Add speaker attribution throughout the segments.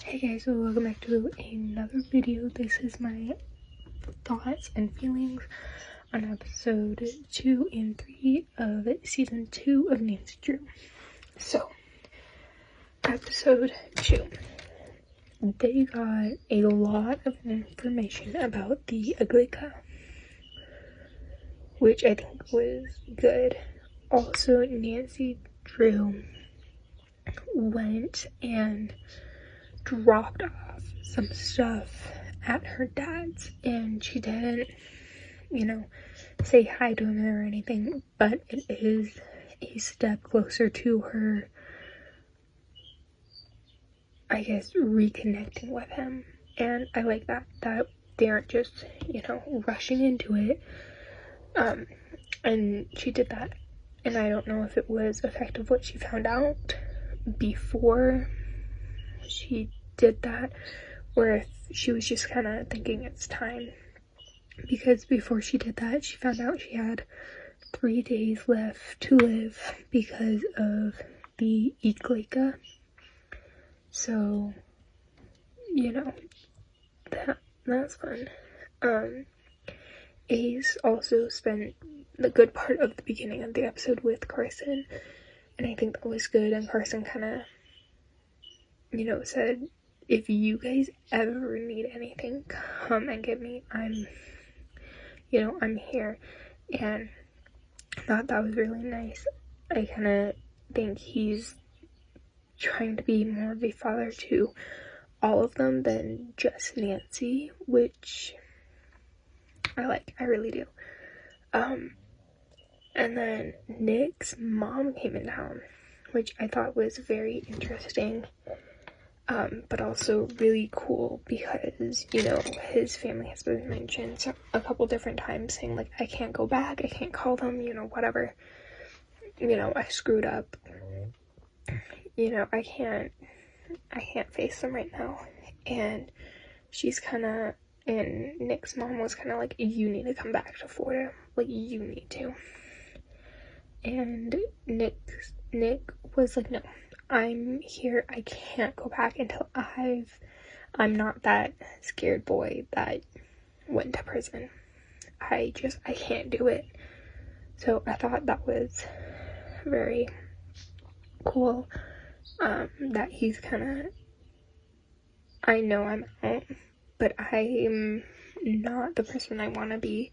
Speaker 1: Hey guys, so welcome back to another video. This is my thoughts and feelings on episode 2 and 3 of season 2 of Nancy Drew. So, episode 2. They got a lot of information about the Ekholm, which I think was good. Also, Nancy Drew went and dropped off some stuff at her dad's, and she didn't, say hi to him or anything, but it is a step closer to her, I guess, reconnecting with him. And I like that they aren't just, rushing into it. And she did that, and I don't know if it was effective what she found out before she did that, or if she was just kind of thinking it's time, because before she did that, she found out she had 3 days left to live because of the Ekholm. So, that's fun. Ace also spent the good part of the beginning of the episode with Carson, and I think that was good. And Carson kind of, said, if you guys ever need anything, come and get me. I'm here. And I thought that was really nice. I kind of think he's trying to be more of a father to all of them than just Nancy, which I like. I really do. And then Nick's mom came in town, which I thought was very interesting. But also really cool because, his family has been mentioned a couple different times, saying, like, I can't go back, I can't call them, whatever. I screwed up. I can't face them right now. And and Nick's mom was kind of like, you need to come back to Florida. Like, you need to. And Nick was like, no. I'm here, I can't go back until I'm not that scared boy that went to prison. I can't do it. So I thought that was very cool, that he's I know I'm out, but I'm not the person I want to be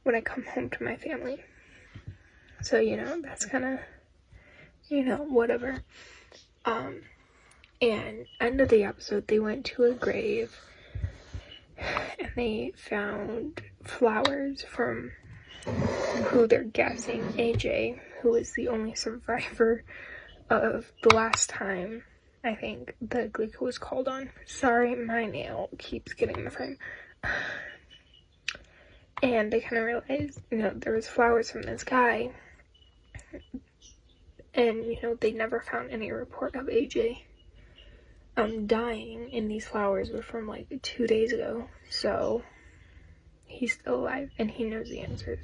Speaker 1: when I come home to my family. So, that's whatever. And end of the episode, they went to a grave and they found flowers from who they're guessing AJ, who is the only survivor of the last time I think the Ekholm was called on. Sorry, my nail keeps getting in the frame. And they kind of realized, there was flowers from this guy, and they never found any report of AJ dying, and these flowers were from like 2 days ago, so he's still alive and he knows the answers.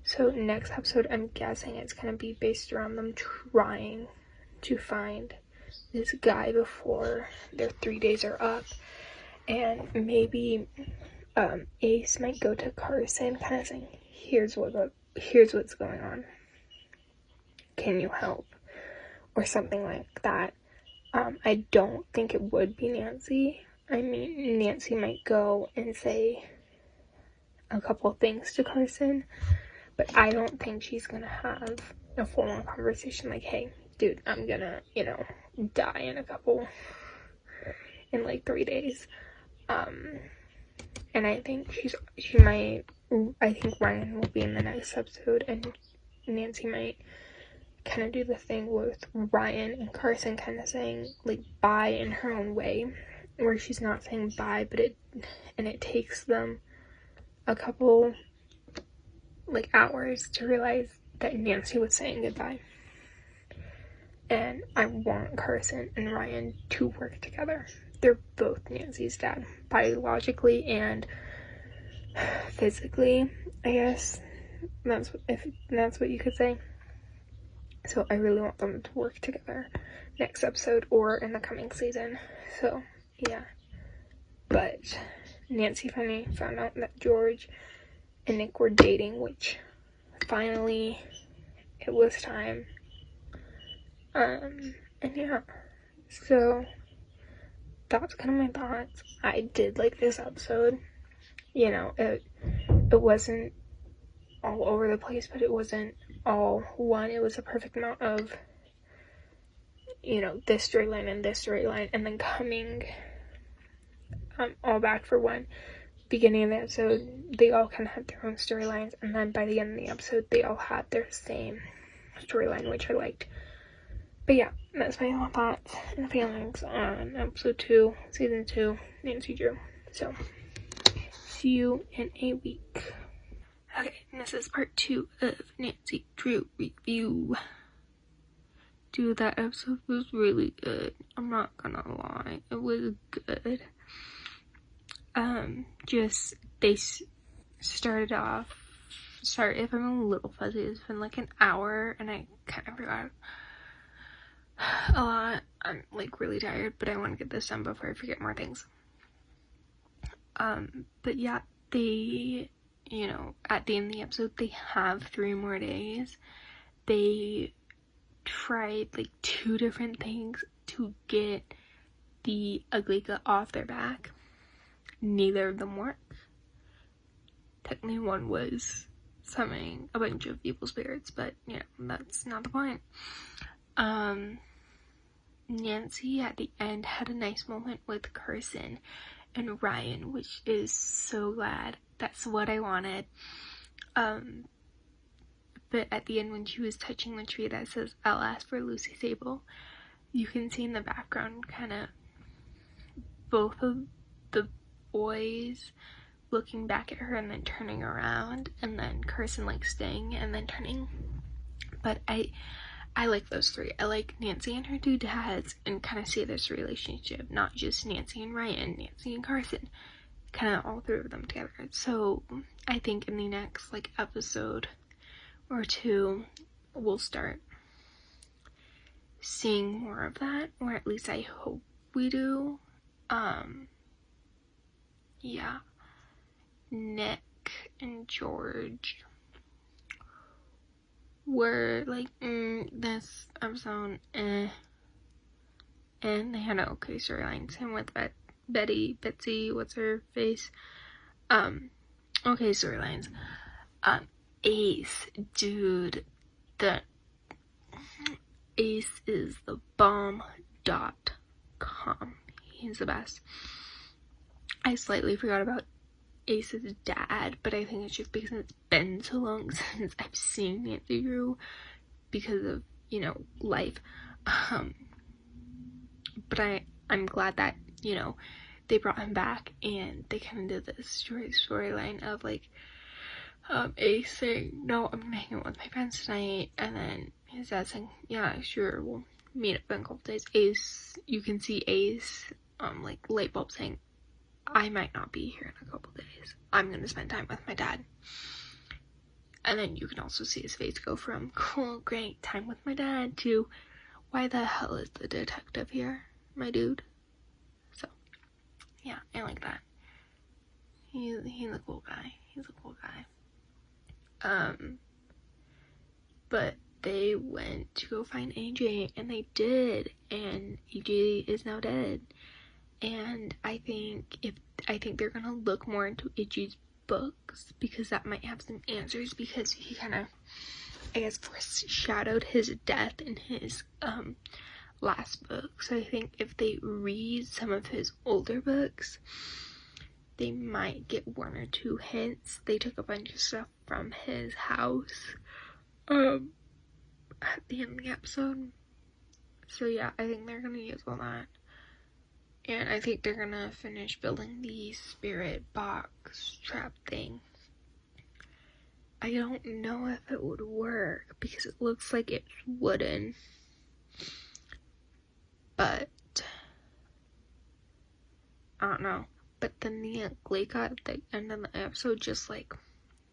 Speaker 1: So next episode, I'm guessing it's gonna be based around them trying to find this guy before their 3 days are up. And maybe Ace might go to Carson kind of saying, here's what's going on, can you help, or something like that. I don't think it would be Nancy. I mean, Nancy might go and say a couple things to Carson, but I don't think she's gonna have a full-on conversation like, hey, dude, I'm gonna, die in like 3 days. And I think I think Ryan will be in the next episode, and Nancy might kind of do the thing with Ryan and Carson kind of saying, like, bye in her own way, where she's not saying bye, but it takes them a couple, like, hours to realize that Nancy was saying goodbye. And I want Carson and Ryan to work together. They're both Nancy's dad, biologically and physically, I guess. If that's what you could say. So I really want them to work together next episode or in the coming season. So yeah. But Nancy finally found out that George and Nick were dating, which finally it was time. And yeah, so that's kind of my thoughts. I did like this episode. You know, it wasn't all over the place, but it wasn't all one. It was a perfect amount of, you know, this storyline and this storyline, and then coming all back for one. Beginning of the episode, they all kind of had their own storylines, and then by the end of the episode, they all had their same storyline, which I liked. But yeah, that's my thoughts and feelings on episode 2, season 2, Nancy Drew. So, see you in a week. Okay, and this is part 2 of Nancy Drew review. Dude, that episode was really good. I'm not gonna lie, it was good. They started off, sorry if I'm a little fuzzy, it's been like an hour, and I kind of forgot a lot. I'm like really tired, but I want to get this done before I forget more things. But yeah, they, you know, at the end of the episode, they have 3 more days. They tried like 2 different things to get the Ugly off their back. Neither of them worked. Technically, one was summoning a bunch of evil spirits, but you know, that's not the point. Nancy at the end had a nice moment with Carson and Ryan, which is so glad. That's what I wanted. But at the end, when she was touching the tree that says, "I'll ask for Lucy Sable," you can see in the background kind of both of the boys looking back at her and then turning around, and then Carson like staying and then turning. But I like those 3. I like Nancy and her 2 dads, and kind of see this relationship, not just Nancy and Ryan, Nancy and Carson, kind of all 3 of them together. So I think in the next like episode or 2, we'll start seeing more of that, or at least I hope we do. Yeah, Nick and George were like, this episode, and they had an okay storyline. Same with Betsy, what's her face? Okay storylines. Ace, dude, the Ace is the bomb.com. He's the best. I slightly forgot about Ace's dad, but I think it's just because it's been so long since I've seen Nancy Drew because of, you know, life. But I'm glad that, you know, they brought him back, and they kind of did this storyline of like Ace saying, "No, I'm gonna hang out with my friends tonight," and then his dad saying, "Yeah, sure, we'll meet up in a couple days." Ace, you can see Ace like light bulb saying, "I might not be here in a couple days. I'm gonna spend time with my dad." And then you can also see his face go from cool, great time with my dad to, why the hell is the detective here, my dude? So yeah, I like that. He's a cool guy. He's a cool guy. But they went to go find AJ, and they did, and AJ is now dead. And I think they're gonna look more into AJ's books, because that might have some answers, because he kind of, I guess, foreshadowed his death in his last book. So I think if they read some of his older books, they might get 1 or 2 hints. They took a bunch of stuff from his house at the end of the episode. So yeah, I think they're gonna use all that. And I think they're gonna finish building the spirit box trap thing. I don't know if it would work, because it looks like it's wooden. But I don't know. But then the Ugly at the end of the episode just like,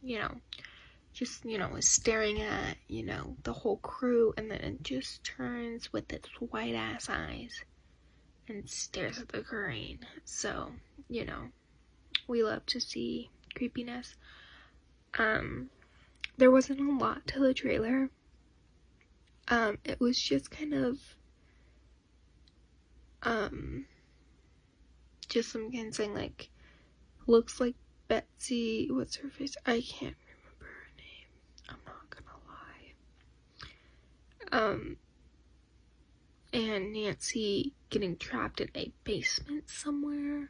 Speaker 1: is staring at, the whole crew, and then it just turns with its white ass eyes and stares at the crane. So, you know, we love to see creepiness. There wasn't a lot to the trailer. It was just kind of just some kind of saying like, looks like Betsy, what's her face? I can't remember her name. I'm not gonna lie. And Nancy getting trapped in a basement somewhere.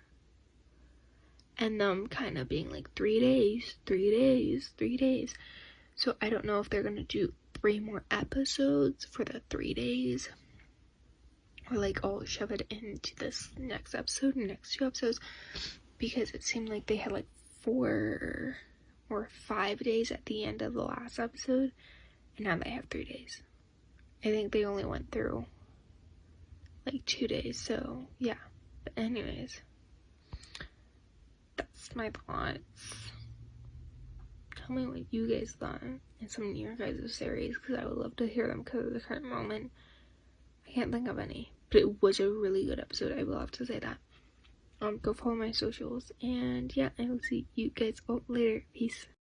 Speaker 1: And them kind of being like 3 days, 3 days, 3 days. So I don't know if they're gonna do 3 more episodes for the 3 days. Or like all shove it into this next episode and next 2 episodes. Because it seemed like they had like 4 or 5 days at the end of the last episode. And now they have 3 days. I think they only went through like 2 days. So yeah. But anyways. That's my thoughts. Tell me what you guys thought in some of your guys' series. Because I would love to hear them because at the current moment. I can't think of any. But it was a really good episode. I will have to say that. Go follow my socials, and yeah, I will see you guys all later. Peace.